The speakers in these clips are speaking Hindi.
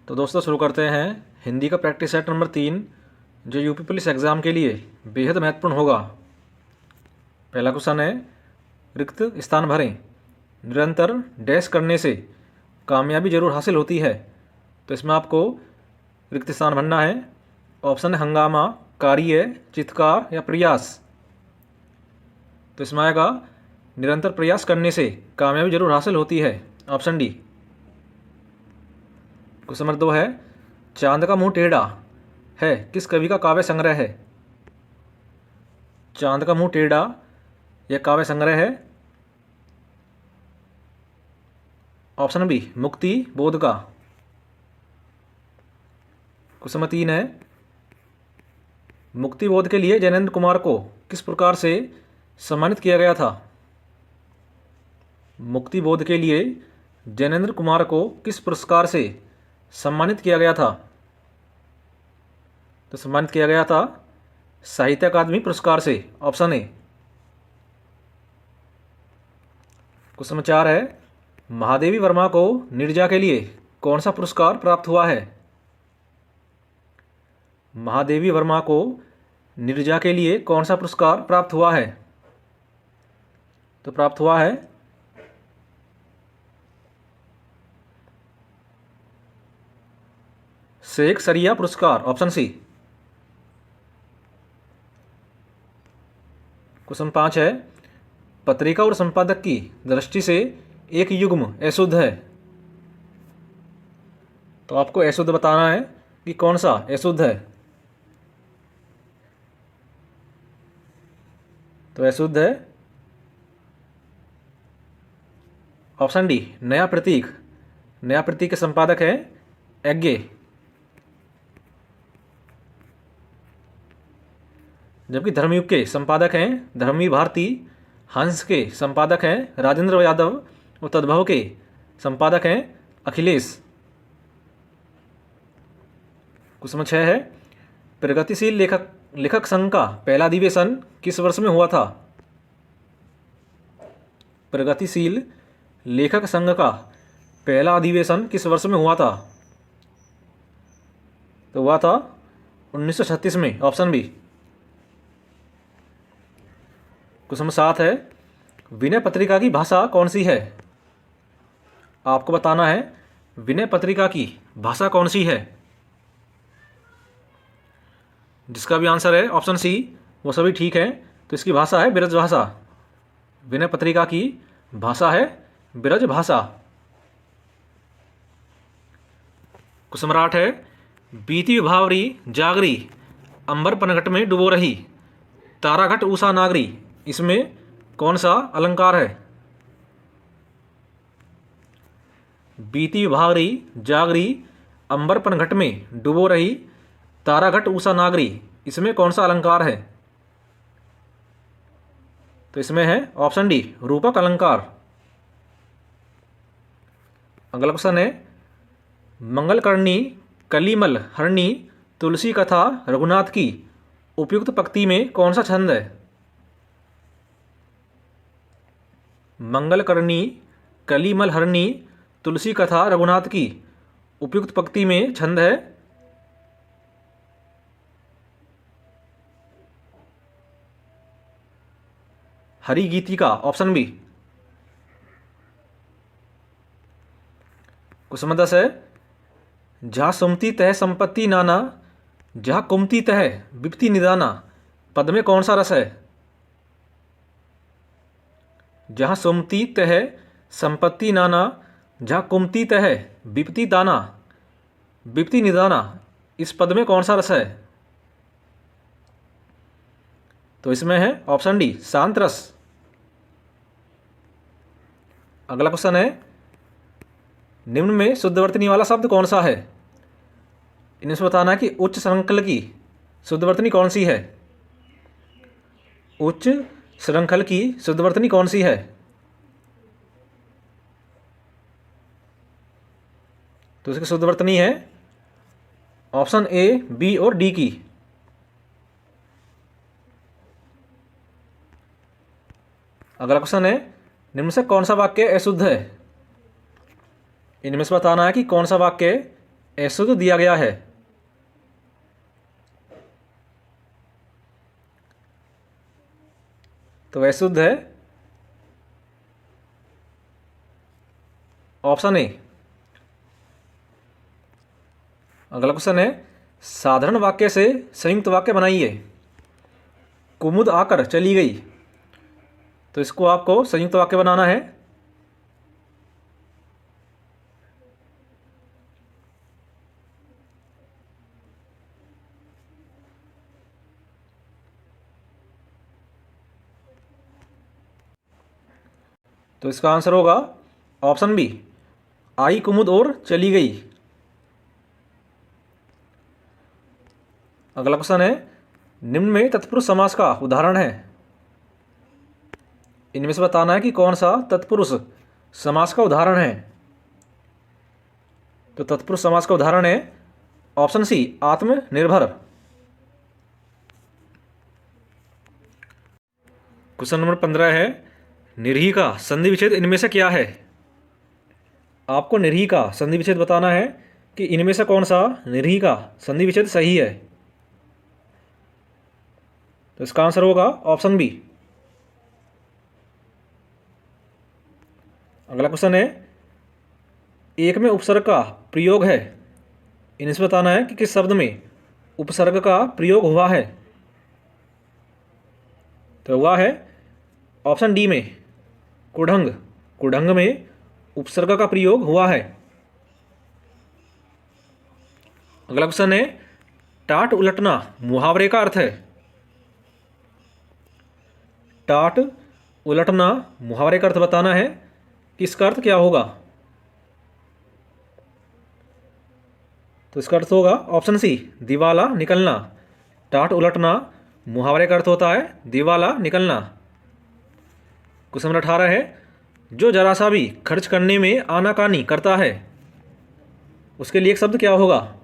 तो दोस्तों शुरू करते हैं हिंदी का प्रैक्टिस सेट नंबर 3 जो यूपी पुलिस एग्ज़ाम के लिए बेहद महत्वपूर्ण होगा। पहला क्वेश्चन है, रिक्त स्थान भरें। निरंतर डैश करने से कामयाबी जरूर हासिल होती है। तो इसमें आपको रिक्त स्थान भरना है। ऑप्शन है हंगामा, कार्य, चित्कार या प्रयास। तो इसमें आएगा निरंतर प्रयास करने से कामयाबी जरूर हासिल होती है, ऑप्शन डी। क्वेश्चन नंबर 2 है, चांद का मुंह टेढ़ा है किस कवि का काव्य संग्रह है। चांद का मुंह टेढ़ा यह काव्य संग्रह है, ऑप्शन बी मुक्ति बोध का। क्वेश्चन नंबर 3 है, मुक्ति बोध के लिए जैनेन्द्र कुमार को किस प्रकार से सम्मानित किया गया था। मुक्ति बोध के लिए जैनेन्द्र कुमार को किस पुरस्कार से सम्मानित किया गया था। तो सम्मानित किया गया था साहित्य अकादमी पुरस्कार से, ऑप्शन ए। क्वेश्चन नंबर 4 है, महादेवी वर्मा को नीरजा के लिए कौन सा पुरस्कार प्राप्त हुआ है। महादेवी वर्मा को नीरजा के लिए कौन सा पुरस्कार प्राप्त हुआ है। तो प्राप्त हुआ है शेख सरिया पुरस्कार, ऑप्शन सी। क्वेश्चन 5 है, पत्रिका और संपादक की दृष्टि से एक युग्म अशुद्ध है। तो आपको अशुद्ध बताना है कि कौन सा अशुद्ध है। तो अशुद्ध है ऑप्शन डी नया प्रतीक। नया प्रतीक के संपादक है एग्गे। जबकि धर्मयुग के संपादक हैं धर्मवीर भारती। हंस के संपादक हैं राजेंद्र यादव और तद्भव के संपादक हैं अखिलेश। क्वेश्चन नंबर 6 है, प्रगतिशील लेखक संघ का पहला अधिवेशन किस वर्ष में हुआ था। प्रगतिशील लेखक संघ का पहला अधिवेशन किस वर्ष में हुआ था। तो हुआ था 1936 में, ऑप्शन बी। क्वेश्चन नंबर 7 है, विनय पत्रिका की भाषा कौन सी है। आपको बताना है विनय पत्रिका की भाषा कौन सी है। जिसका भी आंसर है ऑप्शन सी वो सभी ठीक है। तो इसकी भाषा है ब्रज भाषा। विनय पत्रिका की भाषा है ब्रज भाषा। क्वेश्चन नंबर 8 है, बीती विभावरी जागरी अंबर पनघट में डुबो रही ताराघट उषा नागरी, इसमें कौन सा अलंकार है। बीती विभावरी जागरी अंबर पनघट में डुबो रही ताराघट उषा नागरी, इसमें कौन सा अलंकार है। तो इसमें है ऑप्शन डी रूपक अलंकार। अगला क्वेश्चन है, मंगलकर्णी कलिमल हरणी तुलसी कथा रघुनाथ की उपयुक्त पंक्ति में कौन सा छंद है। मंगलकर्णी कलिमल हरणी तुलसी कथा रघुनाथ की उपयुक्त पंक्ति में छंद है हरि गीतिका, ऑप्शन बी। क्वेश्चन नंबर 10 है, जहाँ सुमति तह संपत्ति नाना जहाँ कुमति तह विपत्ति निदाना, पद में कौन सा रस है। जहाँ सुमति तह संपत्ति नाना जहाँ कुमति तह विपत्ति दाना विपत्ति निदाना, इस पद में कौन सा रस है। तो इसमें है ऑप्शन डी शांत रस। अगला क्वेश्चन है, निम्न में शुद्धवर्तनी वाला शब्द कौन सा है। इनमें से बताना है कि उच्च श्रृंखल की शुद्धवर्तनी कौन सी है। उच्च श्रृंखल की शुद्धवर्तनी कौन सी है। तो इसकी शुद्धवर्तनी है ऑप्शन ए, बी और डी की। अगला क्वेश्चन है, निम्न से कौन सा वाक्य अशुद्ध है। इनमें से बताना है कि कौन सा वाक्य अशुद्ध दिया गया है। तो अशुद्ध है ऑप्शन ए। अगला क्वेश्चन है, साधारण वाक्य से संयुक्त वाक्य बनाइए। कुमुद आकर चली गई, तो इसको आपको संयुक्त वाक्य बनाना है। तो इसका आंसर होगा ऑप्शन बी, आई कुमुद और चली गई। अगला क्वेश्चन है, निम्न में तत्पुरुष समास का उदाहरण है। इनमें से बताना है कि कौन सा तत्पुरुष समास का उदाहरण है। तो तत्पुरुष समास का उदाहरण है ऑप्शन सी, आत्मनिर्भर। क्वेश्चन नंबर 15 है, निरही का संधि विच्छेद इनमें से क्या है। आपको निरही का संधि विच्छेद बताना है कि इनमें से कौन सा निरही का संधि विच्छेद सही है। तो इसका आंसर होगा ऑप्शन बी। अगला क्वेश्चन है, एक में उपसर्ग का प्रयोग है। इनसे बताना है कि किस शब्द में उपसर्ग का प्रयोग हुआ है। तो हुआ है ऑप्शन डी में, कुढ़ंग। कुढ़ंग में उपसर्ग का प्रयोग हुआ है। अगला क्वेश्चन है, टाट उलटना मुहावरे का अर्थ है। टाट उलटना मुहावरे का अर्थ बताना है कि इसका अर्थ क्या होगा। तो इसका अर्थ होगा ऑप्शन सी, दिवाला निकलना। टाट उलटना मुहावरे का अर्थ होता है दिवाला निकलना। क्वेश्चन नंबर 18 है, जो जरा सा भी खर्च करने में आनाकानी करता है, उसके लिए एक शब्द क्या होगा।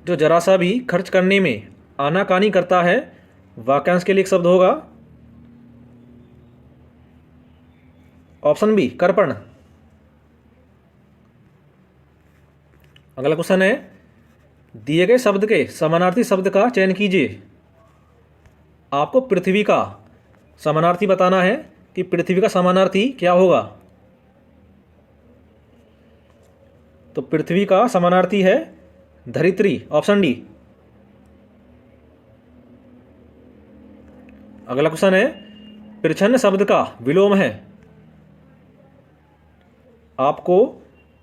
जो जरा सा भी खर्च करने में आनाकानी करता है, वाक्यांश के लिए एक शब्द होगा ऑप्शन बी, कर्पण। अगला क्वेश्चन है, दिए गए शब्द के समानार्थी शब्द का चयन कीजिए। आपको पृथ्वी का समानार्थी बताना है कि पृथ्वी का समानार्थी क्या होगा। तो पृथ्वी का समानार्थी है धरित्री, ऑप्शन डी। अगला क्वेश्चन है, प्रच्छन्न शब्द का विलोम है। आपको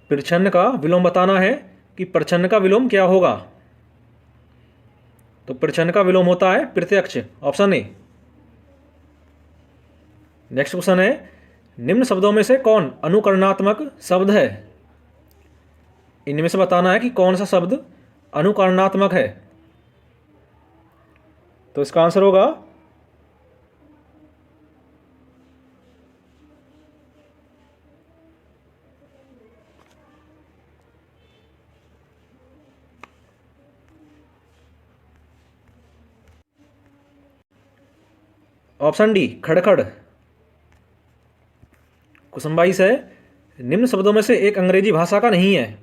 प्रच्छन्न का विलोम बताना है कि प्रच्छन्न का विलोम क्या होगा। तो प्रच्छन्न का विलोम होता है प्रत्यक्ष, ऑप्शन ए। नेक्स्ट क्वेश्चन है, निम्न शब्दों में से कौन अनुकरणात्मक शब्द है। इनमें से बताना है कि कौन सा शब्द अनुकरणात्मक है। तो इसका आंसर होगा ऑप्शन डी, खड़खड़। क्वेश्चन 22 है, निम्न शब्दों में से एक अंग्रेजी भाषा का नहीं है।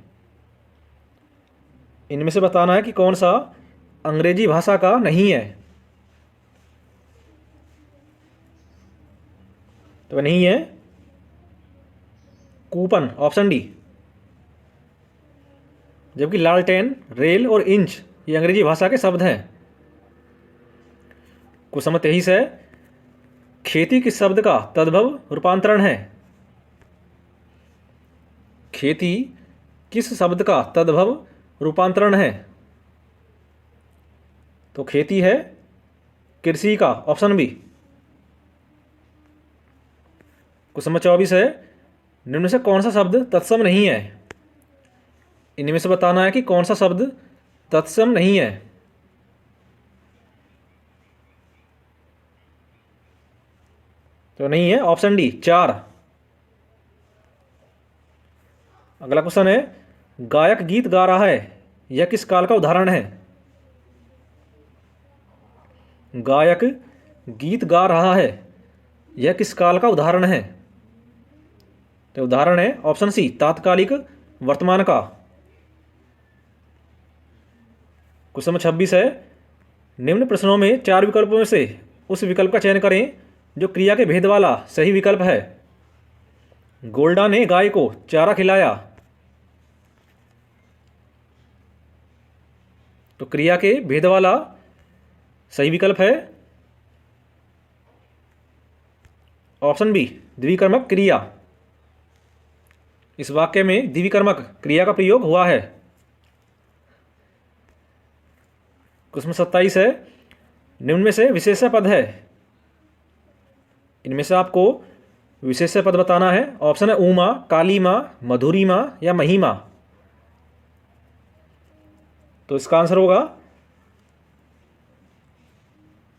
इनमें से बताना है कि कौन सा अंग्रेजी भाषा का नहीं है। तो नहीं है कूपन, ऑप्शन डी। जबकि लालटेन, रेल और इंच ये अंग्रेजी भाषा के शब्द हैं। क्वेश्चन नंबर 23 है, खेती किस शब्द का तद्भव रूपांतरण है। खेती किस शब्द का तद्भव रूपांतरण है। तो खेती है कृषि का, ऑप्शन बी। क्वेश्चन नंबर 24 है, निम्न से कौन सा शब्द तत्सम नहीं है। इनमें से बताना है कि कौन सा शब्द तत्सम नहीं है। तो नहीं है ऑप्शन डी, 4। अगला क्वेश्चन है, गायक गीत गा रहा है, यह किस काल का उदाहरण है। गायक गीत गा रहा है, यह किस काल का उदाहरण है। तो उदाहरण है ऑप्शन सी, तात्कालिक वर्तमान का। क्वेश्चन नंबर 26 है, निम्न प्रश्नों में 4 विकल्पों में से उस विकल्प का चयन करें जो क्रिया के भेद वाला सही विकल्प है। गोल्डा ने गाय को चारा खिलाया। तो क्रिया के भेद वाला सही विकल्प है ऑप्शन बी, द्विकर्मक क्रिया। इस वाक्य में द्विकर्मक क्रिया का प्रयोग हुआ है। क्वेश्चन 27 है, निम्न में से विशेषण पद है। इनमें से आपको विशेषण पद बताना है। ऑप्शन है उमा, काली माँ, मधुरी माँ या महिमा। तो इसका आंसर होगा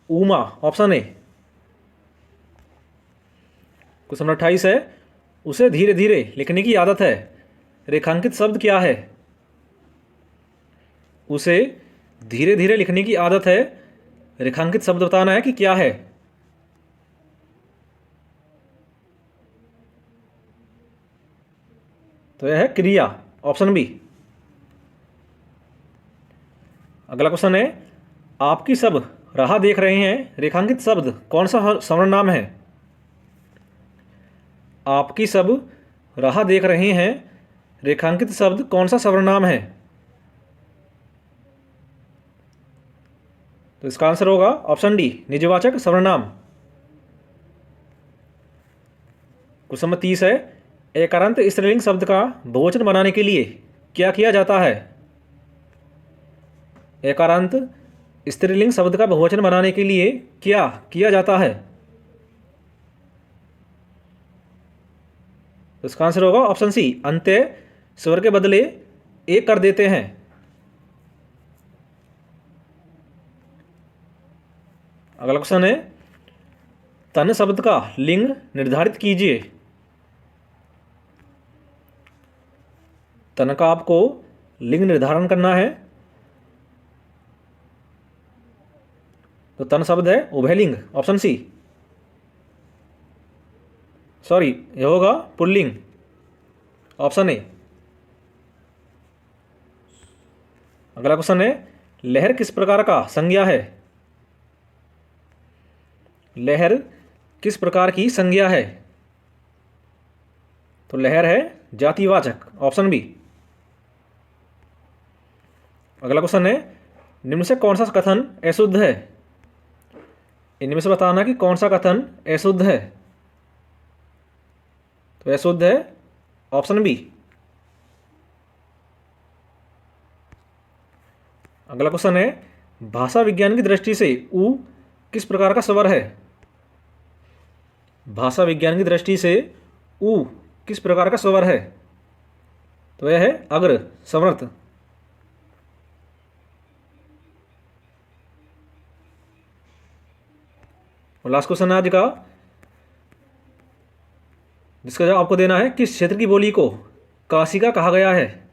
Uma, option A. Question number 28 है, उसे धीरे धीरे लिखने की आदत है। रेखांकित शब्द क्या है? उसे धीरे धीरे लिखने की आदत है। रेखांकित शब्द बताना है कि क्या है। तो यह है क्रिया, ऑप्शन बी। अगला क्वेश्चन है, आपकी सब राह देख रहे हैं। रेखांकित शब्द कौन सा सर्वनाम है? आपकी सब राह देख रहे हैं। रेखांकित शब्द कौन सा सर्वनाम है? तो इसका आंसर होगा ऑप्शन डी, निजवाचक सर्वनाम। क्वेश्चन नंबर 30 है, एकारांत स्त्रीलिंग शब्द का बहुवचन बनाने के लिए क्या किया जाता है? एकारांत स्त्रीलिंग शब्द का बहुवचन बनाने के लिए क्या किया जाता है? तो इसका आंसर होगा ऑप्शन सी, अंत्य स्वर के बदले एक कर देते हैं। अगला क्वेश्चन है, तन शब्द का लिंग निर्धारित कीजिए। तन का आपको लिंग निर्धारण करना है। तो तन शब्द है उभयलिंग, ऑप्शन सी। सॉरी, यह होगा पुल्लिंग, ऑप्शन ए। अगला क्वेश्चन है, लहर किस प्रकार का संज्ञा है? लहर किस प्रकार की संज्ञा है? तो लहर है जातिवाचक, ऑप्शन बी। अगला क्वेश्चन है, निम्न से कौन सा कथन अशुद्ध है? इनमें से बताना कि कौन सा कथन अशुद्ध है। तो अशुद्ध है ऑप्शन बी। अगला क्वेश्चन है, भाषा विज्ञान की दृष्टि से उ किस प्रकार का स्वर है? भाषा विज्ञान की दृष्टि से उ किस प्रकार का स्वर है? तो यह है अग्र समर्थ। और लास्ट क्वेश्चन है आज का, जिसका जवाब आपको देना है, किस क्षेत्र की बोली को काशिका कहा गया है?